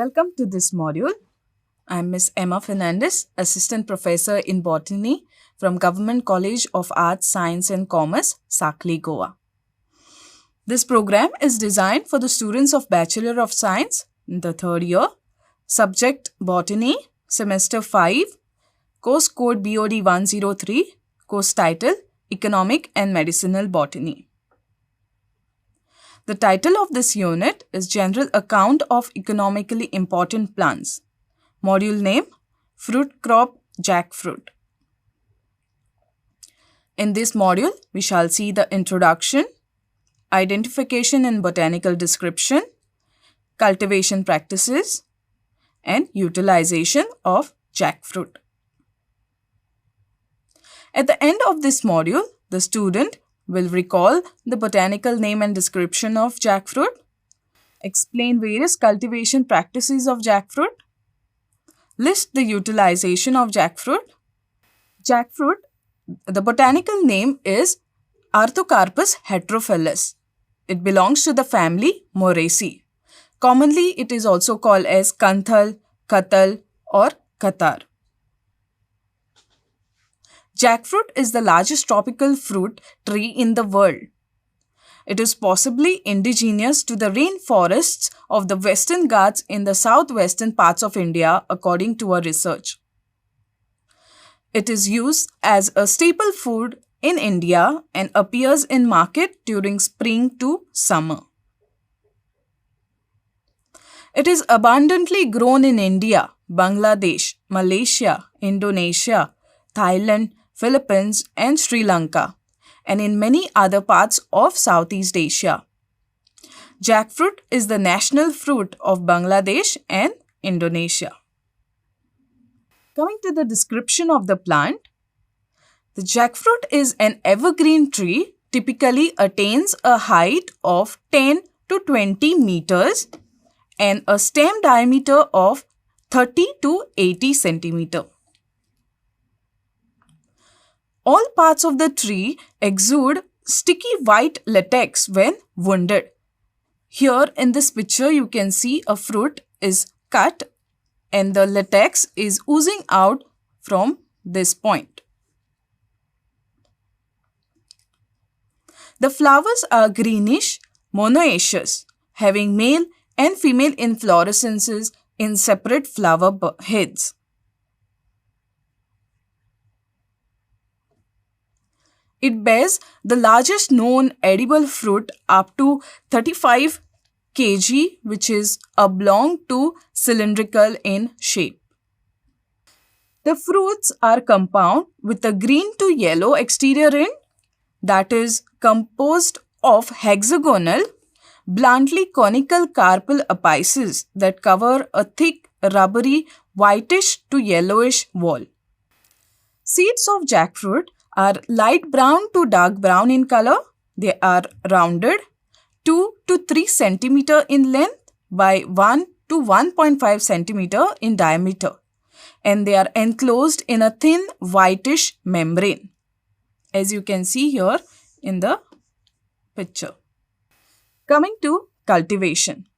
Welcome to this module. I'm Ms. Emma Fernandez, Assistant Professor in Botany from Government College of Arts, Science and Commerce, Sakli, Goa. This program is designed for the students of Bachelor of Science in the third year, subject Botany, semester 5, course code BOD 103, course title Economic and Medicinal Botany. The title of this unit is General Account of Economically Important Plants. Module name, Fruit Crop Jackfruit. In this module, we shall see the introduction, identification and botanical description, cultivation practices, and utilization of jackfruit. At the end of this module, the student will recall the botanical name and description of jackfruit, explain various cultivation practices of jackfruit, list the utilization of jackfruit. Jackfruit, the botanical name is Artocarpus heterophyllus. It belongs to the family Moraceae. Commonly, it is also called as kanthal, katal, or katar. Jackfruit is the largest tropical fruit tree in the world. It is possibly indigenous to the rainforests of the Western Ghats in the southwestern parts of India, according to our research. It is used as a staple food in India and appears in market during spring to summer. It is abundantly grown in India, Bangladesh, Malaysia, Indonesia, Thailand, Philippines, and Sri Lanka, and in many other parts of Southeast Asia. Jackfruit is the national fruit of Bangladesh and Indonesia. Coming to the description of the plant, the jackfruit is an evergreen tree, typically attains a height of 10 to 20 meters and a stem diameter of 30 to 80 centimeter. All parts of the tree exude sticky white latex when wounded. Here in this picture, you can see a fruit is cut and the latex is oozing out from this point. The flowers are greenish, monoecious, having male and female inflorescences in separate flower heads. It bears the largest known edible fruit up to 35 kg, which is oblong to cylindrical in shape. The fruits are compound with a green to yellow exterior rind that is composed of hexagonal, bluntly conical carpal apices that cover a thick, rubbery, whitish to yellowish wall. Seeds of jackfruit are light brown to dark brown in color. They are rounded, 2 to 3 cm in length by 1 to 1.5 cm in diameter, and they are enclosed in a thin whitish membrane, as you can see here in the picture. Coming to cultivation.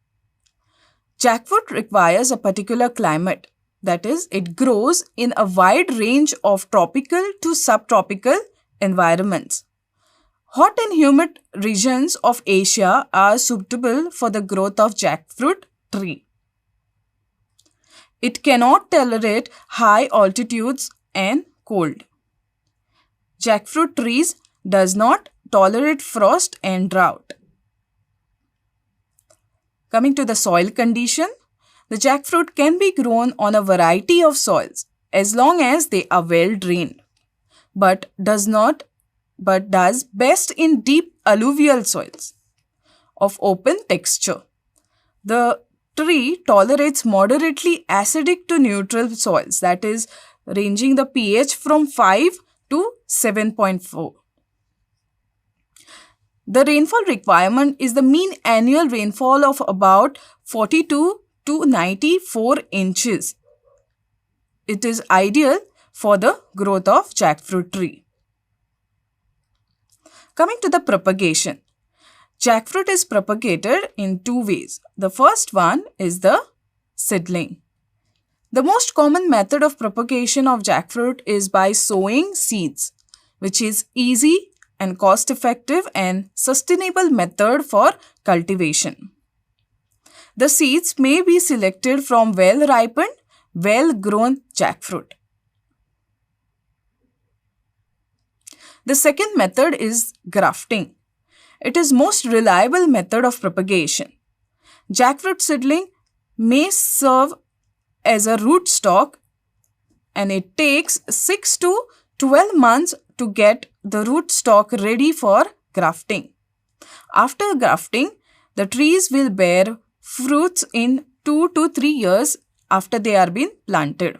Jackfruit requires a particular climate. That is, it grows in a wide range of tropical to subtropical environments. Hot and humid regions of Asia are suitable for the growth of jackfruit tree. It cannot tolerate high altitudes and cold. Jackfruit trees does not tolerate frost and drought. Coming to the soil condition, the jackfruit can be grown on a variety of soils as long as they are well drained, but does best in deep alluvial soils of open texture. The tree tolerates moderately acidic to neutral soils, that is, ranging the pH from 5 to 7.4. The rainfall requirement is the mean annual rainfall of about 42 to 94 inches. It is ideal for the growth of jackfruit tree. Coming to the propagation. Jackfruit is propagated in two ways. The first one is the seedling. The most common method of propagation of jackfruit is by sowing seeds, which is easy and cost-effective and sustainable method for cultivation. The seeds may be selected from well-ripened, well-grown jackfruit. The second method is grafting. It is most reliable method of propagation. Jackfruit seedling may serve as a rootstock, and it takes 6 to 12 months to get the rootstock ready for grafting. After grafting, the trees will bear fruits in 2 to 3 years after they are being planted.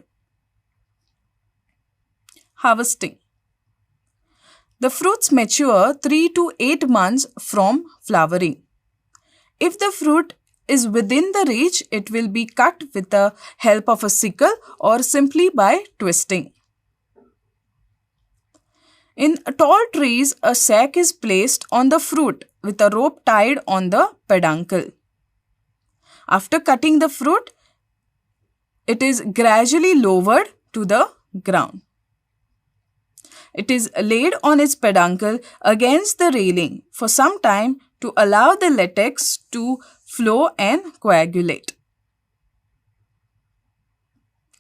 Harvesting. The fruits mature 3 to 8 months from flowering. If the fruit is within the reach, it will be cut with the help of a sickle or simply by twisting. In tall trees, a sack is placed on the fruit with a rope tied on the peduncle. After cutting the fruit, it is gradually lowered to the ground. It is laid on its peduncle against the railing for some time to allow the latex to flow and coagulate.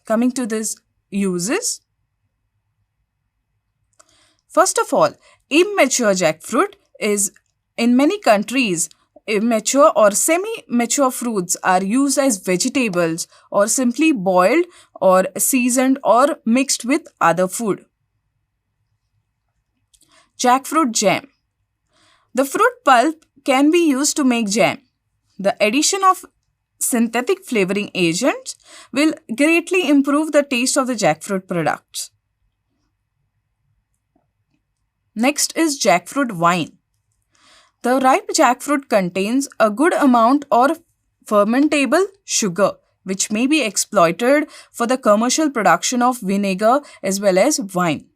Coming to these uses. First of all, immature jackfruit is in many countries. Immature or semi-mature fruits are used as vegetables or simply boiled or seasoned or mixed with other food. Jackfruit jam. The fruit pulp can be used to make jam. The addition of synthetic flavoring agents will greatly improve the taste of the jackfruit products. Next is jackfruit wine. The ripe jackfruit contains a good amount of fermentable sugar, which may be exploited for the commercial production of vinegar as well as wine.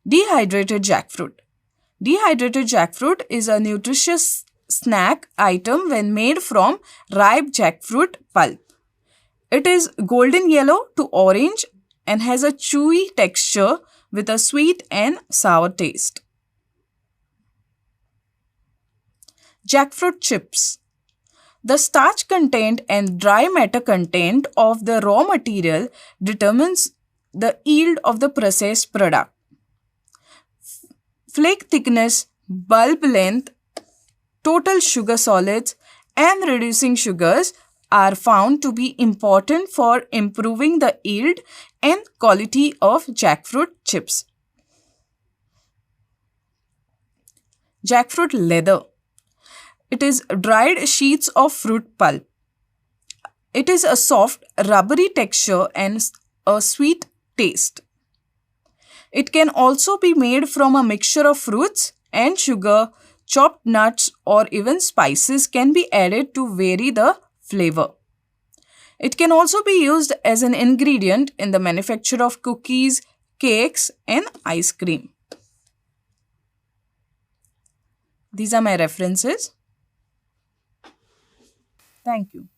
Dehydrated jackfruit. Dehydrated jackfruit is a nutritious snack item when made from ripe jackfruit pulp. It is golden yellow to orange and has a chewy texture with a sweet and sour taste. Jackfruit chips. The starch content and dry matter content of the raw material determines the yield of the processed product. Flake thickness, bulb length, total sugar solids, and reducing sugars are found to be important for improving the yield and quality of jackfruit chips. Jackfruit leather. It is dried sheets of fruit pulp. It is a soft, rubbery texture and a sweet taste. It can also be made from a mixture of fruits and sugar, chopped nuts, or even spices can be added to vary the flavor. It can also be used as an ingredient in the manufacture of cookies, cakes, and ice cream. These are my references. Thank you.